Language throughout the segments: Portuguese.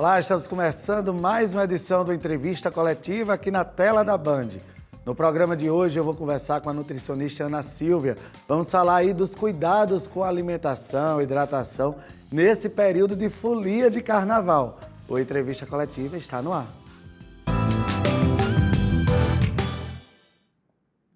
Olá, estamos começando mais uma edição do Entrevista Coletiva aqui na tela da Band. No programa de hoje eu vou conversar com a nutricionista Ana Silvia. Vamos falar aí dos cuidados com a alimentação, hidratação, nesse período de folia de carnaval. O Entrevista Coletiva está no ar.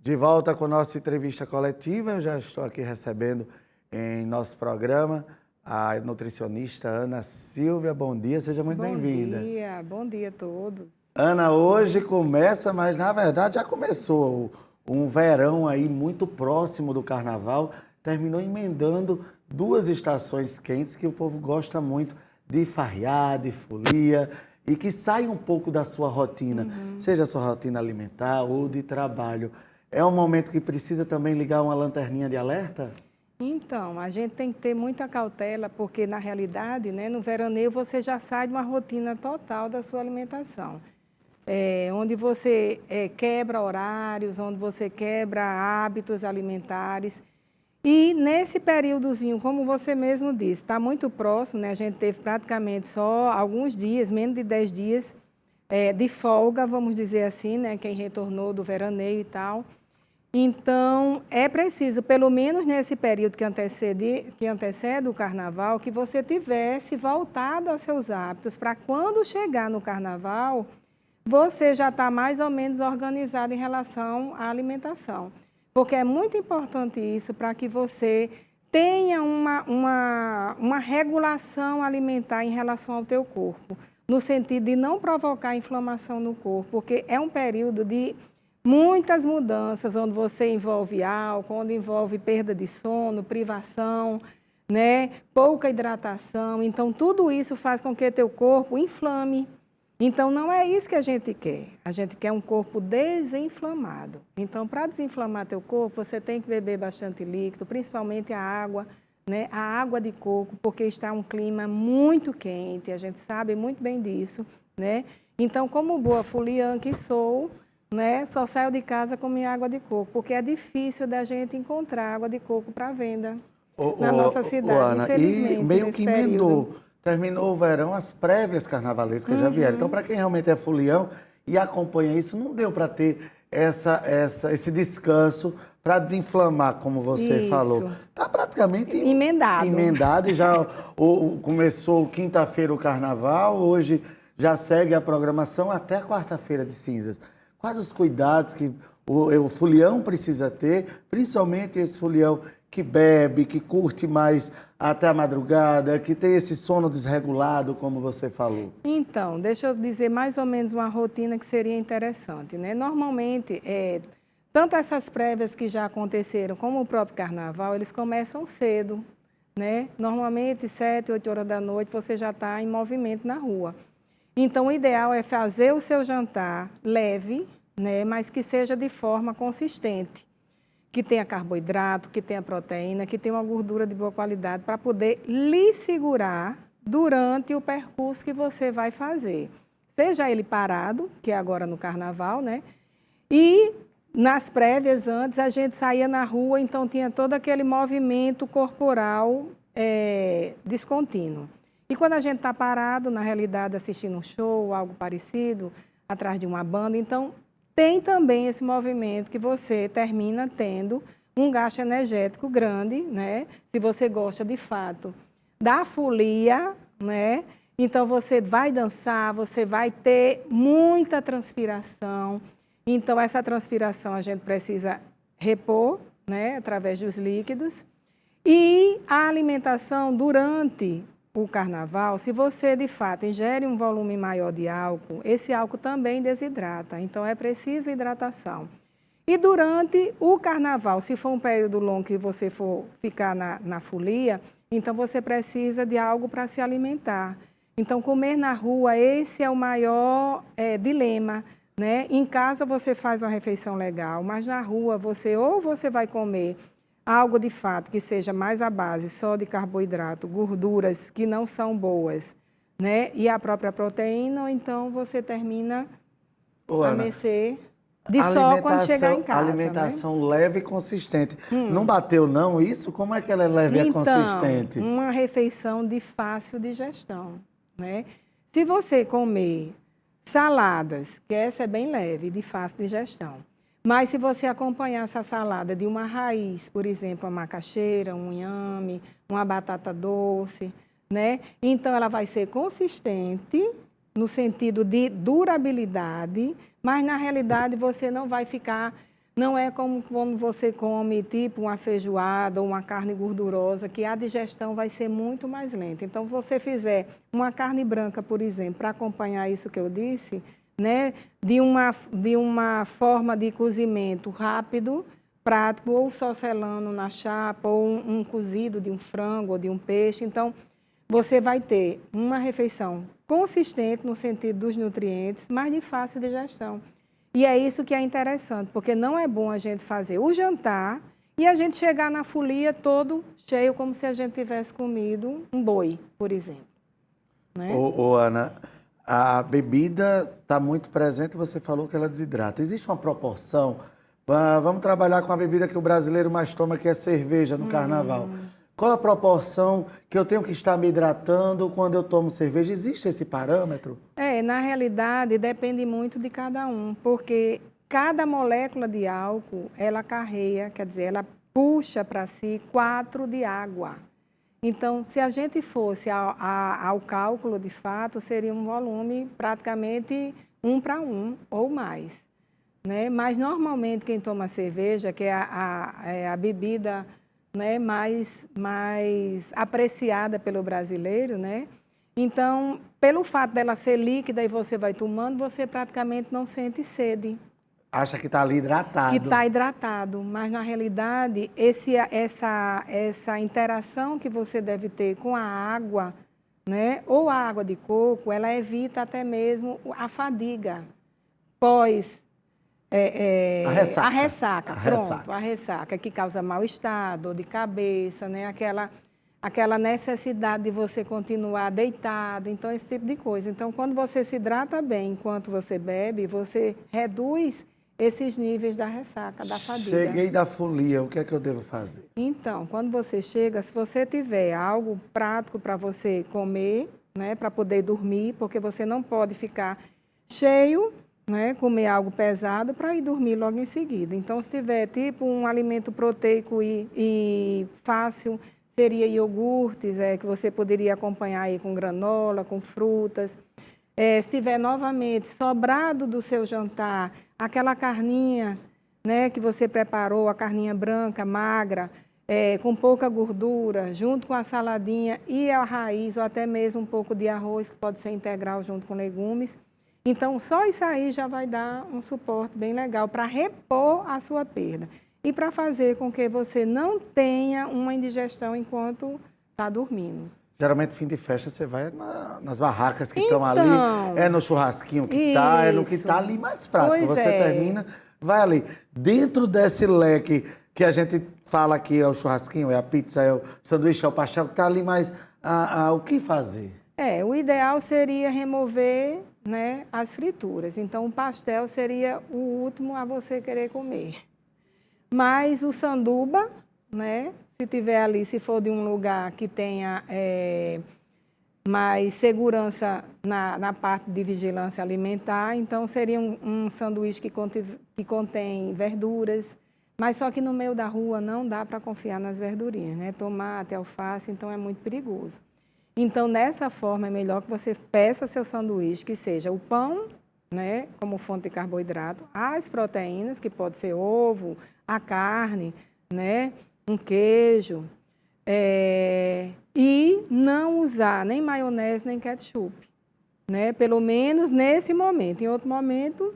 De volta com a nossa entrevista coletiva, eu já estou aqui recebendo em nosso programa a nutricionista Ana Silvia. Bom dia, seja muito bem-vinda. Bom dia a todos. Ana, hoje começa, mas na verdade já começou um verão aí muito próximo do carnaval, terminou emendando duas estações quentes que o povo gosta muito de farrear, de folia e que sai um pouco da sua rotina, seja a sua rotina alimentar ou de trabalho. É um momento que precisa também ligar uma lanterninha de alerta? Então, a gente tem que ter muita cautela, porque na realidade, né, no veraneio você já sai de uma rotina total da sua alimentação. Onde você quebra horários, onde você quebra hábitos alimentares. E nesse períodozinho, como você mesmo disse, está muito próximo, né? A gente teve praticamente só alguns dias, menos de 10 dias de folga, vamos dizer assim, né? Quem retornou do veraneio e tal. Então, é preciso, pelo menos nesse período que antecede o carnaval, que você tivesse voltado aos seus hábitos, para quando chegar no carnaval, você já está mais ou menos organizado em relação à alimentação. Porque é muito importante isso para que você tenha uma regulação alimentar em relação ao teu corpo, no sentido de não provocar inflamação no corpo, porque é um período de muitas mudanças, onde você envolve álcool, onde envolve perda de sono, privação, né? Pouca hidratação. Então, tudo isso faz com que teu corpo inflame. Então, não é isso que a gente quer. A gente quer um corpo desinflamado. Então, para desinflamar teu corpo, você tem que beber bastante líquido, principalmente a água, né? A água de coco, porque está um clima muito quente, a gente sabe muito bem disso, né? Então, como boa foliã que sou, né, só saio de casa com minha água de coco, porque é difícil da gente encontrar água de coco para venda na nossa cidade, Ana, infelizmente. e meio que emendou, terminou o verão, as prévias carnavalescas já vieram. Então, para quem realmente é folião e acompanha isso, não deu para ter esse descanso para desinflamar, como você falou. Está praticamente emendado e já começou quinta-feira o carnaval, hoje já segue a programação até quarta-feira de cinzas. Quais os cuidados que o folião precisa ter, principalmente esse folião que bebe, que curte mais até a madrugada, que tem esse sono desregulado, como você falou? Então, deixa eu dizer mais ou menos uma rotina que seria interessante, né? Normalmente, tanto essas prévias que já aconteceram, como o próprio carnaval, eles começam cedo, né? Normalmente, 7, 8 horas da noite, você já está em movimento na rua. Então, o ideal é fazer o seu jantar leve, né, mas que seja de forma consistente, que tenha carboidrato, que tenha proteína, que tenha uma gordura de boa qualidade, para poder lhe segurar durante o percurso que você vai fazer. Seja ele parado, que é agora no carnaval, né? E nas prévias antes, a gente saía na rua, então tinha todo aquele movimento corporal descontínuo. E quando a gente está parado, na realidade, assistindo um show, algo parecido, atrás de uma banda, então tem também esse movimento que você termina tendo um gasto energético grande, né? Se você gosta de fato da folia, né? Então você vai dançar, você vai ter muita transpiração. Então essa transpiração a gente precisa repor, né? Através dos líquidos. E a alimentação durante o carnaval, se você de fato ingere um volume maior de álcool, esse álcool também desidrata, então é preciso hidratação. E durante o carnaval, se for um período longo que você for ficar na folia, então você precisa de algo para se alimentar. Então comer na rua, esse é o maior dilema, né? Em casa você faz uma refeição legal, mas na rua você vai comer algo de fato que seja mais à base só de carboidrato, gorduras que não são boas, né? E a própria proteína, ou então você termina a mercê de só quando chegar em casa. Alimentação, né? Leve e consistente. Não bateu não isso? Como é que ela é leve e consistente? Uma refeição de fácil digestão, né? Se você comer saladas, que essa é bem leve, de fácil digestão, mas se você acompanhar essa salada de uma raiz, por exemplo, uma macaxeira, um inhame, uma batata doce, né? Então, ela vai ser consistente no sentido de durabilidade, mas, na realidade, você não vai ficar... Não é como quando você come, tipo, uma feijoada ou uma carne gordurosa, que a digestão vai ser muito mais lenta. Então, se você fizer uma carne branca, por exemplo, para acompanhar isso que eu disse, né, de uma forma de cozimento rápido, prático, ou só selando na chapa, ou um cozido de um frango ou de um peixe. Então, você vai ter uma refeição consistente no sentido dos nutrientes, mas de fácil digestão. E é isso que é interessante, porque não é bom a gente fazer o jantar e a gente chegar na folia todo cheio, como se a gente tivesse comido um boi, por exemplo. Né? Ana, a bebida está muito presente, você falou que ela desidrata. Existe uma proporção? Vamos trabalhar com a bebida que o brasileiro mais toma, que é cerveja no carnaval. Qual a proporção que eu tenho que estar me hidratando quando eu tomo cerveja? Existe esse parâmetro? Na realidade, depende muito de cada um, porque cada molécula de álcool, ela carrega, quer dizer, ela puxa para si 4 de água. Então, se a gente fosse ao cálculo de fato, seria um volume praticamente 1 para 1 ou mais. Né? Mas, normalmente, quem toma cerveja, que é a bebida, né, mais apreciada pelo brasileiro, né? Então, pelo fato dela ser líquida e você vai tomando, você praticamente não sente sede. Acha que está ali hidratado. Que está hidratado, mas na realidade, essa interação que você deve ter com a água, né, ou a água de coco, ela evita até mesmo a fadiga pós a ressaca. A ressaca que causa mal-estar, dor de cabeça, né, aquela necessidade de você continuar deitado, então esse tipo de coisa. Então, quando você se hidrata bem enquanto você bebe, você reduz esses níveis da ressaca, da fadiga. Cheguei da folia, o que é que eu devo fazer? Então, quando você chega, se você tiver algo prático para você comer, né, para poder dormir, porque você não pode ficar cheio, né, comer algo pesado para ir dormir logo em seguida. Então, se tiver tipo um alimento proteico e fácil, seria iogurtes, que você poderia acompanhar aí com granola, com frutas. Se tiver novamente sobrado do seu jantar, aquela carninha, né, que você preparou, a carninha branca, magra, com pouca gordura, junto com a saladinha e a raiz, ou até mesmo um pouco de arroz, que pode ser integral junto com legumes. Então, só isso aí já vai dar um suporte bem legal para repor a sua perda. E para fazer com que você não tenha uma indigestão enquanto está dormindo. Geralmente, fim de festa, você vai nas barracas que estão ali, é no churrasquinho que está, é no que está ali mais prático. Pois você termina, vai ali. Dentro desse leque que a gente fala que é o churrasquinho, é a pizza, é o sanduíche, é o pastel, que está ali mais... o que fazer? O ideal seria remover, né, as frituras. Então, o pastel seria o último a você querer comer. Mas o sanduba, né, se tiver ali, se for de um lugar que tenha mais segurança na parte de vigilância alimentar, então seria um sanduíche que contém verduras, mas só que no meio da rua não dá para confiar nas verdurinhas, né? Tomate, alface, então é muito perigoso. Então, dessa forma, é melhor que você peça seu sanduíche, que seja o pão, né, como fonte de carboidrato, as proteínas, que pode ser ovo, a carne, né, um queijo, e não usar nem maionese nem ketchup, né, pelo menos nesse momento. Em outro momento,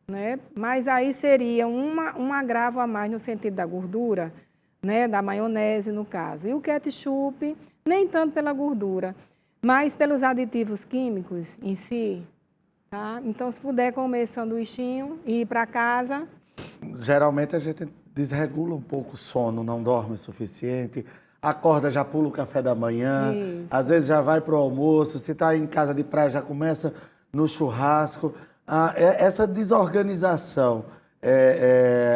né, mas aí seria um agravo a mais no sentido da gordura, né, da maionese, no caso. E o ketchup, nem tanto pela gordura, mas pelos aditivos químicos em si. Tá? Então, se puder comer esse sanduichinho e ir para casa... Geralmente, a gente desregula um pouco o sono, não dorme o suficiente, acorda, já pula o café da manhã, Isso. Às vezes já vai para o almoço, se está em casa de praia, já começa no churrasco. Essa desorganização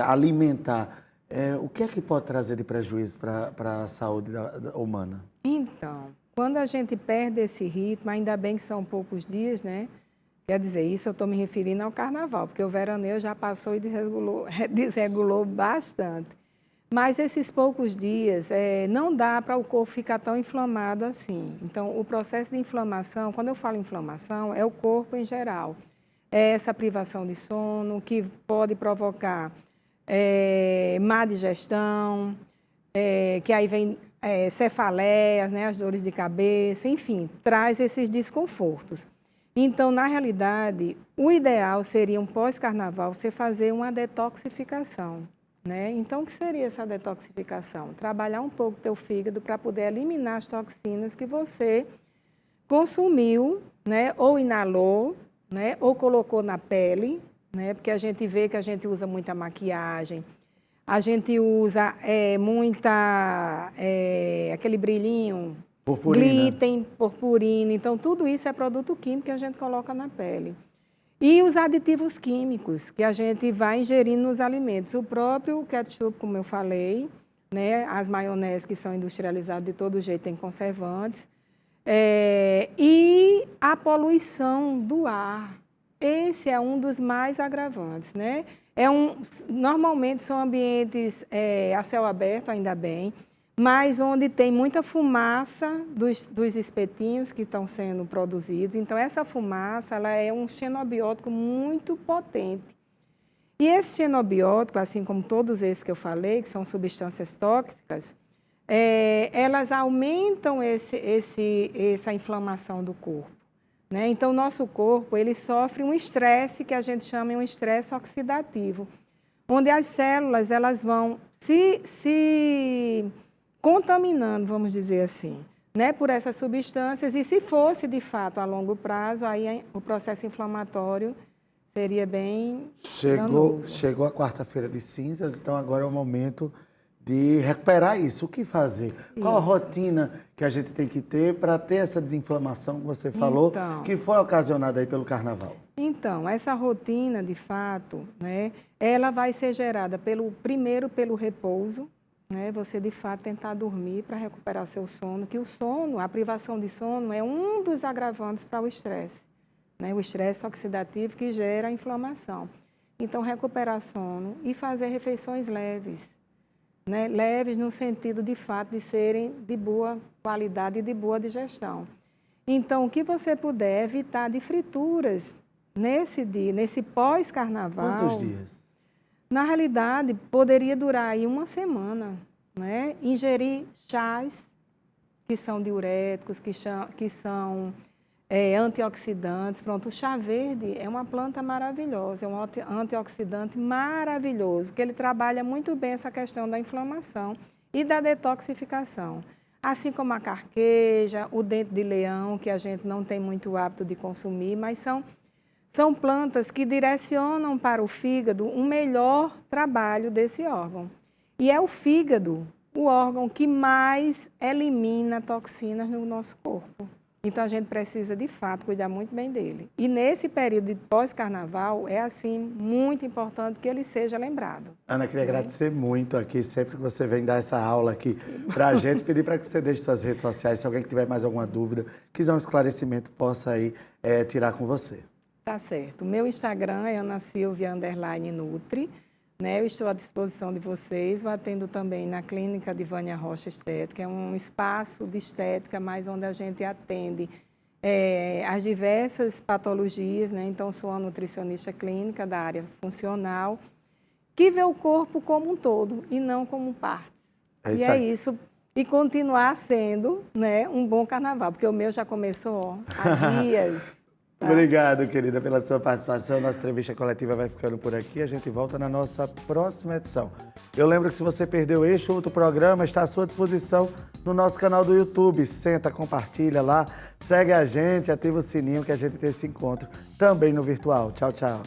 alimentar, o que é que pode trazer de prejuízo para a saúde humana? Então, quando a gente perde esse ritmo, ainda bem que são poucos dias, né? Quer dizer, isso eu estou me referindo ao carnaval, porque o veraneio já passou e desregulou bastante. Mas esses poucos dias, não dá para o corpo ficar tão inflamado assim. Então, o processo de inflamação, quando eu falo inflamação, é o corpo em geral. É essa privação de sono que pode provocar má digestão, que aí vem cefaleias, né, as dores de cabeça, enfim, traz esses desconfortos. Então, na realidade, o ideal seria um pós-carnaval você fazer uma detoxificação. Né? Então, o que seria essa detoxificação? Trabalhar um pouco o teu fígado para poder eliminar as toxinas que você consumiu, né? Ou inalou, né? Ou colocou na pele, né? Porque a gente vê que a gente usa muita maquiagem, a gente usa aquele brilhinho, glitter, purpurina. Então, tudo isso é produto químico que a gente coloca na pele. E os aditivos químicos que a gente vai ingerindo nos alimentos. O próprio ketchup, como eu falei, né? As maioneses que são industrializadas de todo jeito têm conservantes. E a poluição do ar. Esse é um dos mais agravantes, né? Normalmente são ambientes a céu aberto, ainda bem, mas onde tem muita fumaça dos espetinhos que estão sendo produzidos. Então, essa fumaça ela é um xenobiótico muito potente. E esse xenobiótico, assim como todos esses que eu falei, que são substâncias tóxicas, elas aumentam essa inflamação do corpo. Né? Então, o nosso corpo ele sofre um estresse que a gente chama de um estresse oxidativo, onde as células elas vão se contaminando, vamos dizer assim, né, por essas substâncias, e se fosse, de fato, a longo prazo, aí o processo inflamatório seria bem danoso. Chegou a quarta-feira de cinzas, então agora é o momento de recuperar isso. O que fazer? Qual a rotina que a gente tem que ter para ter essa desinflamação que você falou, que foi ocasionada aí pelo carnaval? Então, essa rotina, de fato, né, ela vai ser gerada primeiro pelo repouso, né, você, de fato, tentar dormir para recuperar seu sono, que o sono, a privação de sono é um dos agravantes para o estresse, né, o estresse oxidativo que gera a inflamação. Então, recuperar sono e fazer refeições leves, né, leves no sentido, de fato, de serem de boa qualidade e de boa digestão. Então, o que você puder evitar de frituras nesse dia, nesse pós-carnaval... Quantos dias? Na realidade, poderia durar aí uma semana, né? Ingerir chás que são diuréticos, que são antioxidantes. Pronto, o chá verde é uma planta maravilhosa, é um antioxidante maravilhoso, que ele trabalha muito bem essa questão da inflamação e da detoxificação. Assim como a carqueja, o dente de leão, que a gente não tem muito hábito de consumir, mas são plantas que direcionam para o fígado um melhor trabalho desse órgão. E é o fígado o órgão que mais elimina toxinas no nosso corpo. Então, a gente precisa, de fato, cuidar muito bem dele. E nesse período de pós-carnaval, é, assim, muito importante que ele seja lembrado. Ana, queria agradecer muito aqui, sempre que você vem dar essa aula aqui para a gente, pedir para que você deixe suas redes sociais, se alguém que tiver mais alguma dúvida, quiser um esclarecimento, possa aí tirar com você. Tá certo. O meu Instagram é anasilvia_nutri, né? Eu estou à disposição de vocês. Eu atendo também na Clínica de Vânia Rocha Estética, é um espaço de estética, mas onde a gente atende as diversas patologias, né? Então, sou uma nutricionista clínica da área funcional, que vê o corpo como um todo e não como partes. E é isso. E continuar sendo, né, um bom carnaval, porque o meu já começou há dias. Obrigado, querida, pela sua participação. Nossa entrevista coletiva vai ficando por aqui. A gente volta na nossa próxima edição. Eu lembro que se você perdeu este ou outro programa, está à sua disposição no nosso canal do YouTube. Senta, compartilha lá, segue a gente, ativa o sininho que a gente tem esse encontro também no virtual. Tchau, tchau.